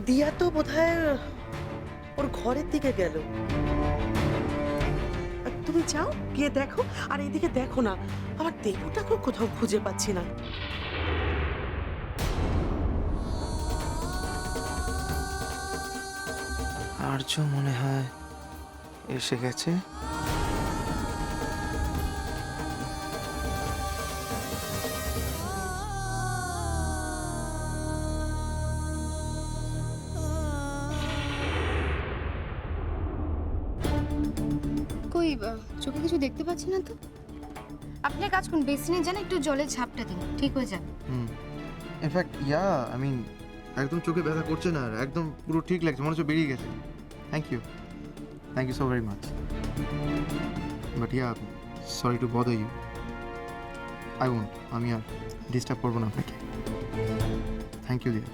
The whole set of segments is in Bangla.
দিয়া তো বোধহয় ওর ঘরের দিকে গেল। আর তুমি যাও গিয়ে দেখো, আর এইদিকে দেখো না, আমার দেবুটাকেও কোথাও খুঁজে পাচ্ছি না। আর্য মনে হয় এসে গেছে। কই চোখে কিছু দেখতে পাচ্ছি না তো। আপনি এক কাজ করুন, বেসিনে যান, একটু জলের ঝাপটা দিন, ঠিক হয়ে যাবে। ইনফ্যাক্ট আই মিন একদম চোখে ব্যথা করছে না, আর একদম পুরো ঠিক লাগছে, মনে হচ্ছে বেরিয়ে গেছে। Thank you so very much. But sorry to bother you. I won't, আমি আর ডিস্টার্ব করবো না আপনাকে। থ্যাংক ইউ দিয়া।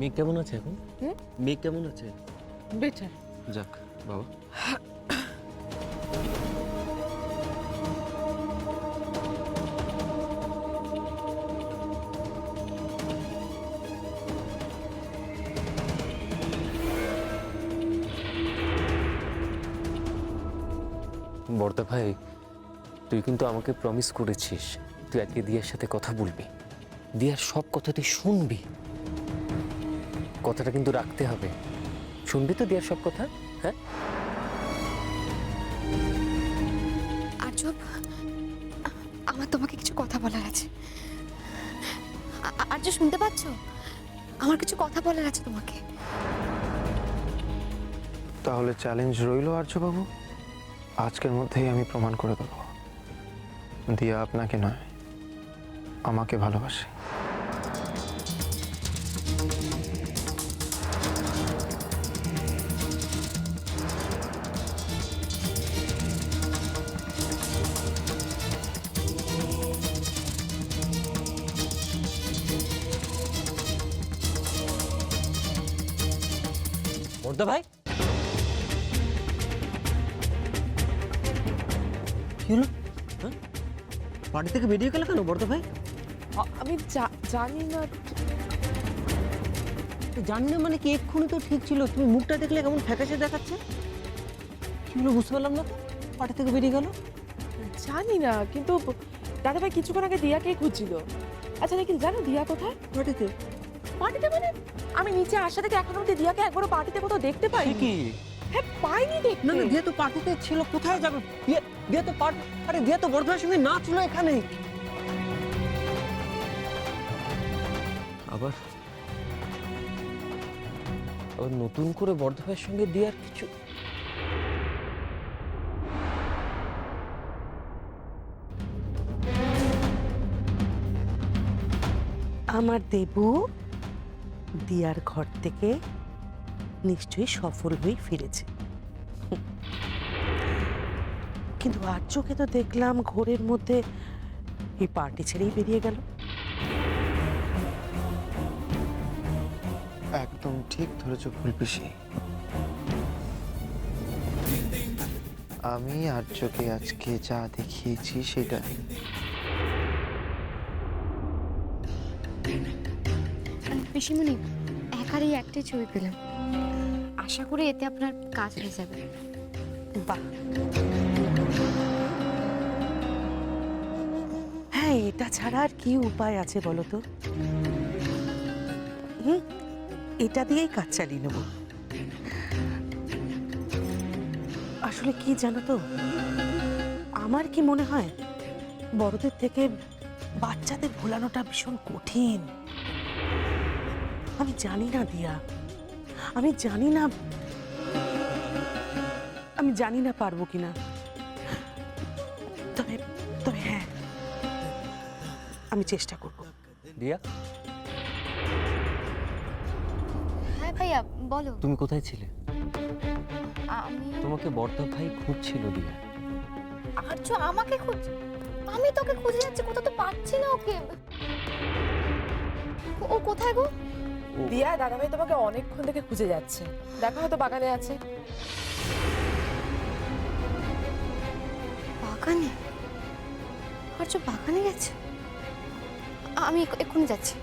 মেয়ে কেমন আছে এখন? মেয়ে কেমন আছে? বেটার। যাক বাবা। বড়দা ভাই, তুই কিন্তু আমাকে প্রমিস করেছিস তুই আজকে দিয়ার সাথে কথা বলবি, দিয়ার সব কথা তুই শুনবি। কথাটা কিন্তু রাখতে হবে। শুনবি তো দিয়ার সব কথা? হ্যাঁ। আর্য, আমার তোমাকে কিছু কথা বলার আছে। আর্য, শুনতে পাচ্ছ? আমার কিছু কথা বলার আছে তোমাকে। তাহলে চ্যালেঞ্জ রইল আর্যবাবু, আজকের মধ্যেই আমি প্রমাণ করে দেবো দিয়া আপনাকে নয়, আমাকে ভালোবাসে। বড়দা ভাই, কি হলো? হ্যাঁ, বাড়ি থেকে বেরিয়ে গেলে কেন বড়দা ভাই? আমি জানি না। জানি না মানে কি? এক্ষুনি তো ঠিক ছিল, তুমি মুখটা দেখলে কেমন ফ্যাকাশে দেখাচ্ছে। কি হলো বুঝতে পারলাম না, বাড়ি থেকে বেরিয়ে গেল। জানি না, কিন্তু দাদাভাই কিছুক্ষণ আগে দিয়াকেই খুঁজছিল। আচ্ছা নিখিল, জানো দিয়া কোথায়? বাড়িতে? পার্টিতে মানে? আমি নিচে আসা থেকে এখনো অব্দি দিয়াকে একবারও পার্টিতে কোথাও দেখতে পাই কি? হ্যাঁ, পাইনি দেখতে। না না, দিয়া তো পার্টিতে ছিল, কোথায় যাবে? দিয়া তো আরে দিয়া তো বড়দার সঙ্গে নাচলো এখানে। আবার নতুন করে বড়দা ভাইয়ের সঙ্গে দিয়ার কিছু। আমার দেবু দিয়ার ঘর থেকে নিশ্চয়ই সফল হয়ে ফিরেছে। কিন্তু আর্যকে তো দেখলাম ঘোরের মধ্যে এই পার্টি ছেড়েই বেরিয়ে গেল। একদম ঠিক ধরেছ ফুলপিসি। আমি আর্যকে আজকে যা দেখিয়েছি সেটা পিসিমণি, একারই একটাই ছবি পেলাম, আশা করি এতে আপনার কাজ হয়ে যাবে। বাহ, হ্যাঁ, এটা ছাড়া আর কি উপায় আছে বলো তো? এটা দিয়েই কাজ চালিয়ে নেব। আসলে কি জানো তো, আমার কি মনে হয় বড়দের থেকে বাচ্চাদের ভোলানোটা ভীষণ কঠিন। আমি জানি না দিয়া, আমি জানি না, আমি জানি না পারবো কিনা। তবে তবে হ্যাঁ, আমি চেষ্টা করব। দিয়া, হ্যাঁ ভাইয়া বলো। তুমি কোথায় ছিলে? আমি তোমাকে বর্দা ভাই খুঁজছিল দিয়া। আর্য আমাকে খুঁজ, আমি তোকে খুঁজে যাচ্ছি, কোথাও তো পাচ্ছি না ওকে। ও কোথায় গো? দিয়া, দাদাভাই তোমাকে অনেকক্ষণ থেকে খুঁজে যাচ্ছে, দেখা হয়তো বাগানে আছে। বাগানে? আর্য বাগানে গেছে? আমি এক্ষুনি যাচ্ছি।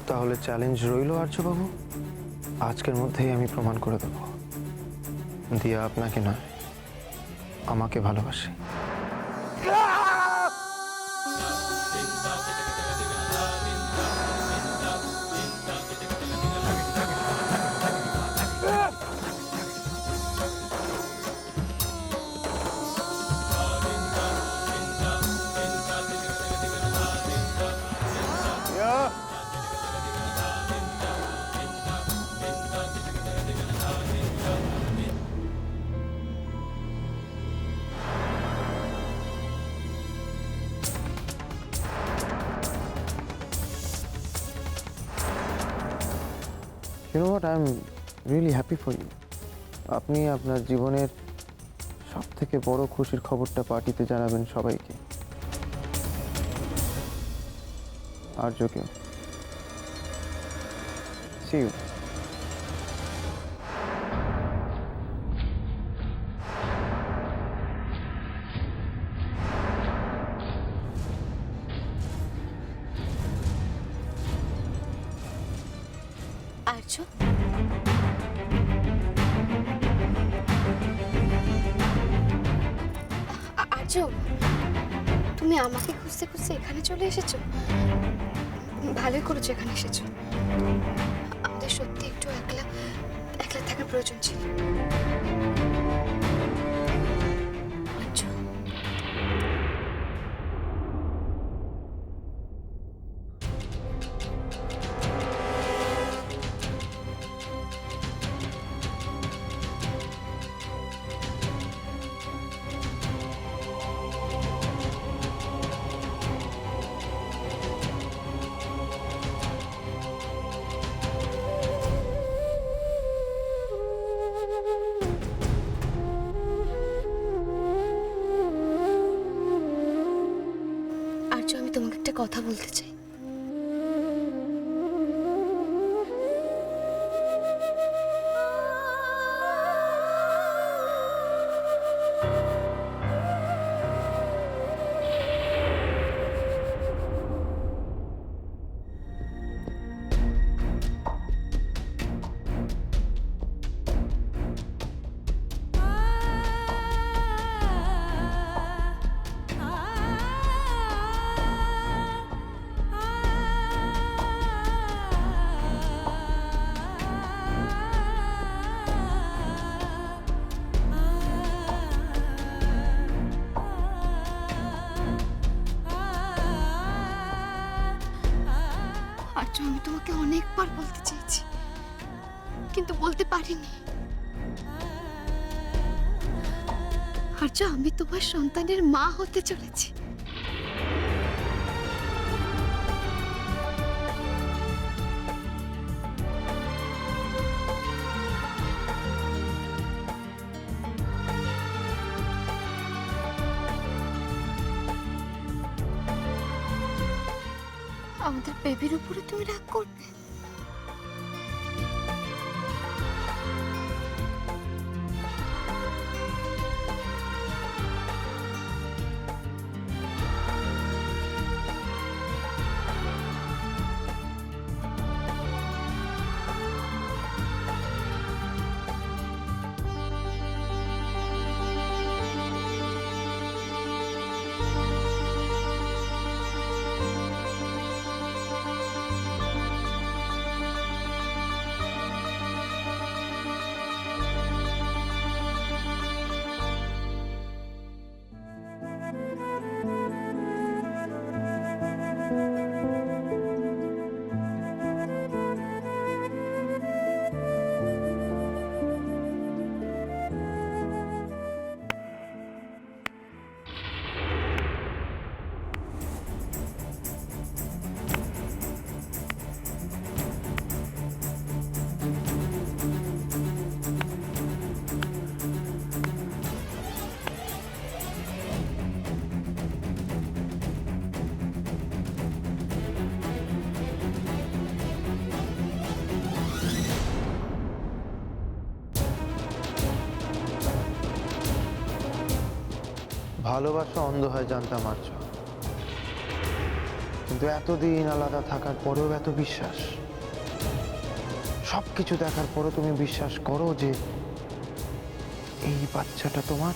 তাহলে চ্যালেঞ্জ রইল আর্যবাবু, আজকের মধ্যেই আমি প্রমাণ করে দেব দিয়া আপনাকে নয়, আমাকে ভালোবাসে। You know what? I'm really happy for you. আপনি আপনার জীবনের সবথেকে বড় খুশির খবরটা পার্টিতে জানাবেন সবাইকে, আর্যকেও। See you. আর্য, আর্য, তুমি আমাকে খুঁজতে খুঁজতে এখানে চলে এসেছো। ভালোই করেছো এখানে এসেছো। আমাদের সত্যি একটু একলা একলা থাকার প্রয়োজন ছিল। আর্য, আর্য, আমি তোমাকে একটা কথা বলতে চাই। আর্য, আমি তোমাকে অনেকবার বলতে চেয়েছি, কিন্তু বলতে পারিনি। আর্য, আমি তোমার সন্তানের মা হতে চলেছি। আমাদের বেবির উপরে তুমি রাগ করবে? ভালোবাসা অন্ধ হয় জানতাম আর্য, কিন্তু এতদিন আলাদা থাকার পরেও এত বিশ্বাস, সবকিছু দেখার পরেও তুমি বিশ্বাস করো যে এই বাচ্চাটা তোমার?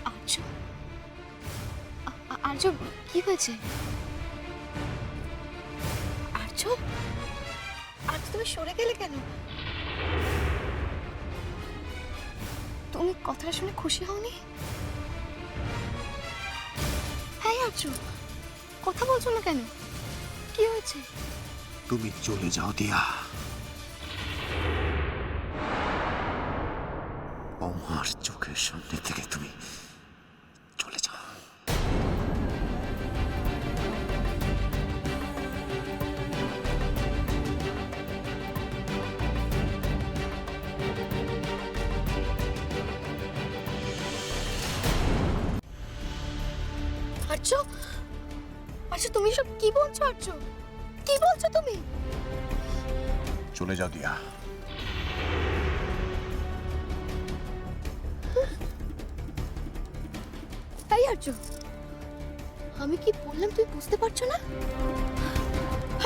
আর্য, আর্য কি হয়েছে? আর্য, আর্য তুমি সরে গেলে কেন? তুমি কথাটা শুনে খুশি হওনি? হ্যাঁ আর্য, কথা বলছো না কেন? কি হয়েছে? তুমি চলে যাও দিয়া। আমার চোখের সামনে থেকে তুমি চলে যাও। আর্য, আর্য তুমি সব কি বলছো? আর্য কি বলছো তুমি? চলে যাও দিয়া। এই আর্য, আমি কি বললাম তুই বুঝতে পারছো না?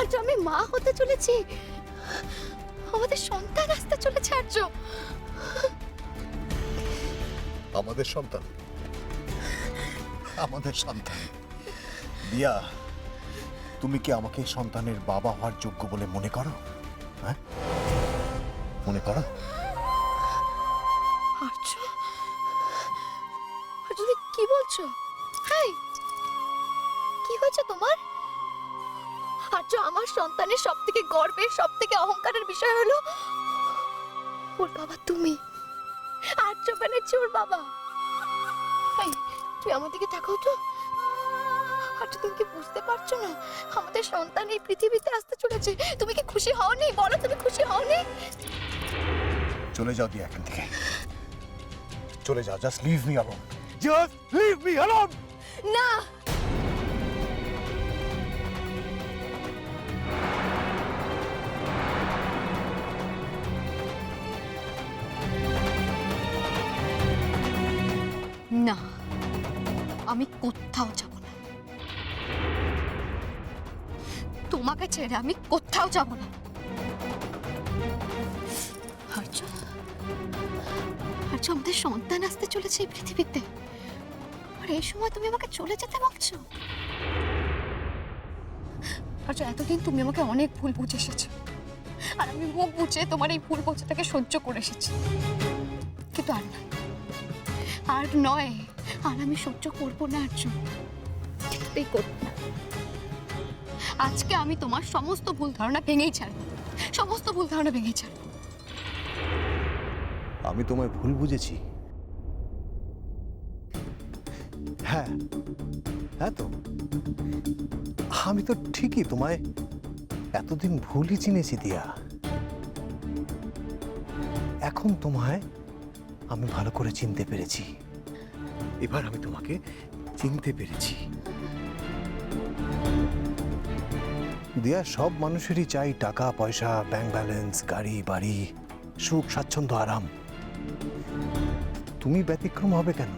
আর্য আমি মা হতে চলেছি, আমাদের সন্তান আসতে চলেছে। আর্য আমাদের সন্তান, আমাদের সন্তান। দিয়া, তুমি কি আমাকে সন্তানের বাবা হওয়ার যোগ্য বলে মনে করো? হ্যাঁ, মনে করো? আর্য, আর্য তুমি কি বলছো? হাই, কি হয়েছে তোমার? আর্য আমার সন্তানের সব থেকে গর্বের, সব থেকে অহংকারের বিষয় হলো ওর বাবা তুমি। আর্য ব্যানার্জি ওর বাবা। হাই, তুই আমার দিকে তাকাও তো। আর্য তুমি কি বুঝতে পারছো না? আমাদের সন্তান এই পৃথিবীতে আসতে চলেছে। তুমি কি খুশি হওনি? বলো তুমি খুশি হওনি? চলে যাও দিয়া এখান থেকে। চলে যাও, just leave me alone. Just leave me alone. না, না, আমি কোথাও যাব না। তোমাকে ছেড়ে আমি কোথাও যাব না। আর্য, আর্য আমাদের সন্তান আসতে চলেছে এই পৃথিবীতে, আর এই সময় তুমি আমাকে চলে যেতে বলছো? আর্য এতদিন তুমি আমাকে অনেক ভুল বুঝে এসেছো, আর আমি মুখ বুঝে তোমার এই ভুল বোঝাটাকে সহ্য করে এসেছি। কিন্তু আর নয়, আর নয়, আর আমি সহ্য করবো না আর্য, কিছুতেই করবো না। আজকে আমি তোমার সমস্ত ভুল ধারণা ভেঙেই ছাড়বো, সমস্ত ভুল ধারণা ভেঙেই ছাড়বো। আমি তোমায় ভুল বুঝেছি? হ্যাঁ, হ্যাঁ তো আমি তো ঠিকই তোমায় এতদিন ভুলই চিনেছি দিয়া। এখন তোমায় আমি ভালো করে চিনতে পেরেছি। এবার আমি তোমাকে চিনতে পেরেছি। দিয়া, সব মানুষেরই চাই টাকা পয়সা, ব্যাংক ব্যালেন্স, গাড়ি বাড়ি, সুখ স্বাচ্ছন্দ্য, আরাম। তুমি ব্যতিক্রম হবে কেন?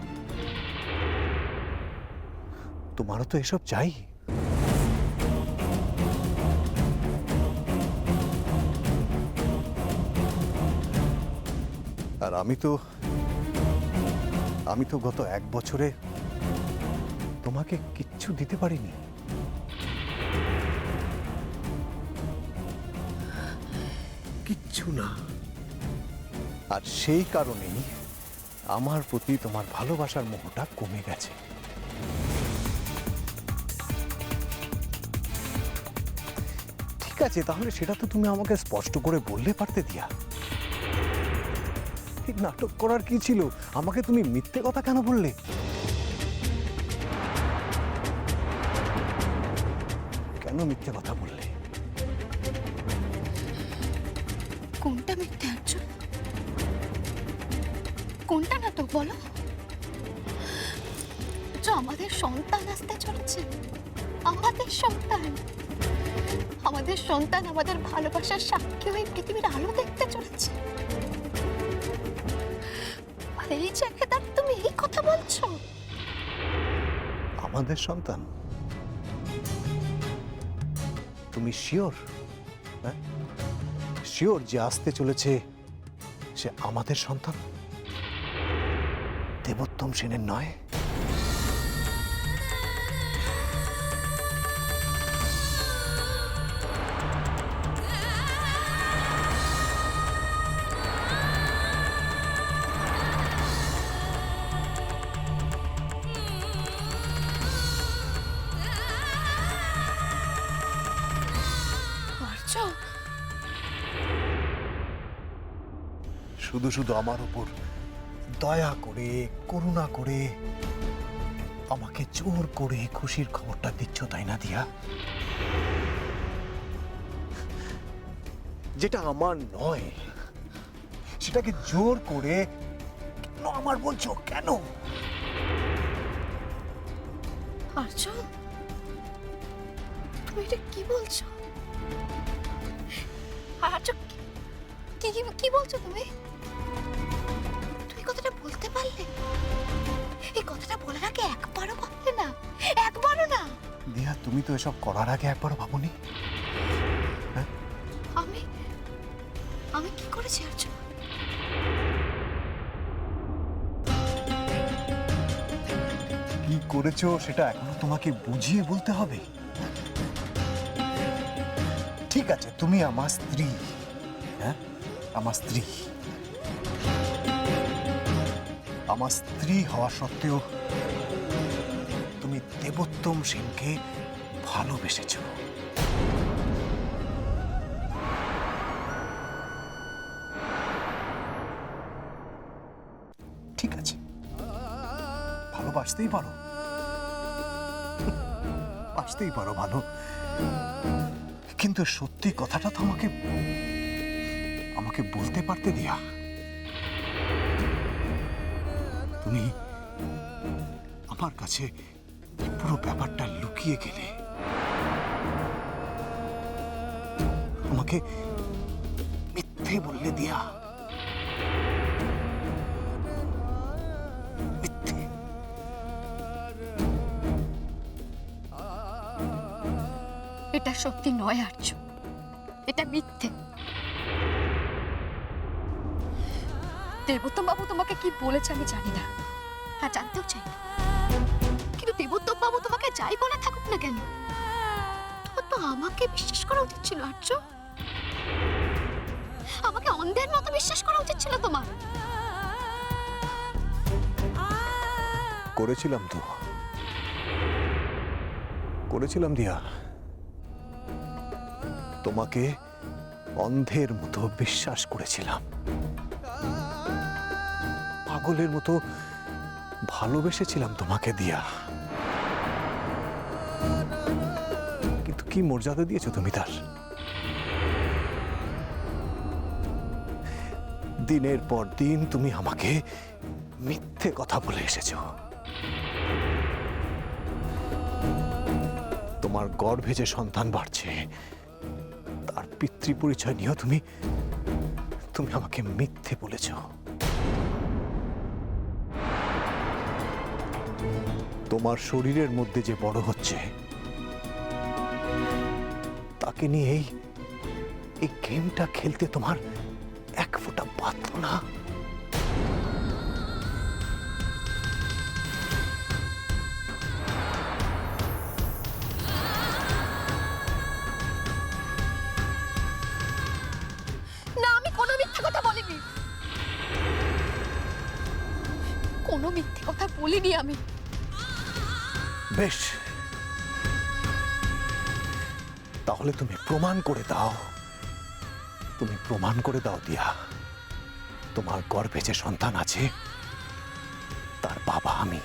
তোমারও তো এসব চাই। আর আমি তো গত 1 বছরে তোমাকে কিচ্ছু দিতে পারিনি। কিচ্ছু না। আর সেই কারণেই আমার প্রতি তোমার ভালোবাসার মোহটা কমে গেছে। ঠিক আছে, তাহলে সেটা তো তুমি আমাকে স্পষ্ট করে বললে পারতে দিয়া। ঠিক নাটক করার কি ছিল? আমাকে তুমি মিথ্যে কথা কেন বললে? মিথ্যে কথা বললে? কোনটা মিথ্যে আর্য? কোনটা নাটক বলো? যে আমাদের সন্তান আসতে চলেছে, আমাদের সন্তান, আমাদের সন্তান আমাদের ভালোবাসার সাক্ষী হয়ে পৃথিবীর আলো দেখতে চলেছে। আর এই জায়গায় তুমি এই কথা বলছো? আমাদের সন্তান? তুমি শিওর? হ্যাঁ, শিওর যে আসতে চলেছে সে আমাদের সন্তান, দেবোত্তম সেনের নয়? আর্য, শুধু শুধু আমার উপর দয়া করে, করুণা করে আমাকে জোর করে খুশির খবরটা দিচ্ছ, তাই না দিয়া? যেটা আমার নয় সেটাকে জোর করে কেন আমার বলছো? কেন? আর্য, তুমি এটা কি বলছো? আর্য, কি কি কি বলছো তুমি? তুমি কথাটা বলতে পারলে? এই কথাটা বলার আগে একবারও ভাবলে না? একবারও না? দিয়া, তুমি তো এসব করার আগে একবারও ভাবনি? আমি আমি কি করেছি আর্য? কি করেছো সেটা এখনো তোমাকে বুঝিয়ে বলতে হবে? ঠিক আছে, তুমি আমার স্ত্রী, হ্যাঁ, আমার স্ত্রী। আমার স্ত্রী হওয়া সত্ত্বেও তুমি দেবোত্তম সেনকে ভালোবেসেছ। ঠিক আছে, ভালোবাসতেই পারো, বাসতেই পারো ভালো, কিন্তু সত্যি কথাটা তো আমাকে বলতে পারতে দিয়া। তুমি আমার কাছে পুরো ব্যাপারটা লুকিয়ে গেলে, আমাকে মিথ্যে বললে দিয়া, মিথ্যে। এটা সত্যি নয় আর্য, এটা মিথ্যে। দেবোত্তম বাবু তোমাকে কি বলেছে আমি জানি না, আর জানতেও চাই না, কিন্তু দেবোত্তম বাবু তোমাকে যাই বলে থাকুক না কেন, তোমার তো আমাকে বিশ্বাস করা উচিত ছিল আর্য। আমাকে অন্ধের মতো বিশ্বাস করা উচিত ছিল তোমার। করেছিলাম তো, করেছিলাম দিয়া, তোমাকে অন্ধের মতো বিশ্বাস করেছিলাম, পাগলের মতো ভালোবেসেছিলাম তোমাকে দিয়া। কিন্তু কি মর্যাদা দিয়েছো তুমি তার? দিনের পর দিন তুমি আমাকে মিথ্যে কথা বলে এসেছো। তোমার গর্ভে যে সন্তান বাড়ছে তার পিতৃ পরিচয় নিয়েও তুমি আমাকে মিথ্যে বলেছ। তোমার শরীরের মধ্যে যে বড় হচ্ছে তাকে নিয়ে এই গেমটা খেলতে তোমার এক ফোঁটা বাধলো না? না, আমি কোনো মিথ্যে কথা বলিনি, কোনো মিথ্যে কথা বলিনি আমি। বেশ, তাহলে তুমি প্রমাণ করে দাও, তুমি প্রমাণ করে দাও দিয়া, তোমার গর্ভে যে সন্তান আছে তার বাবা আমি।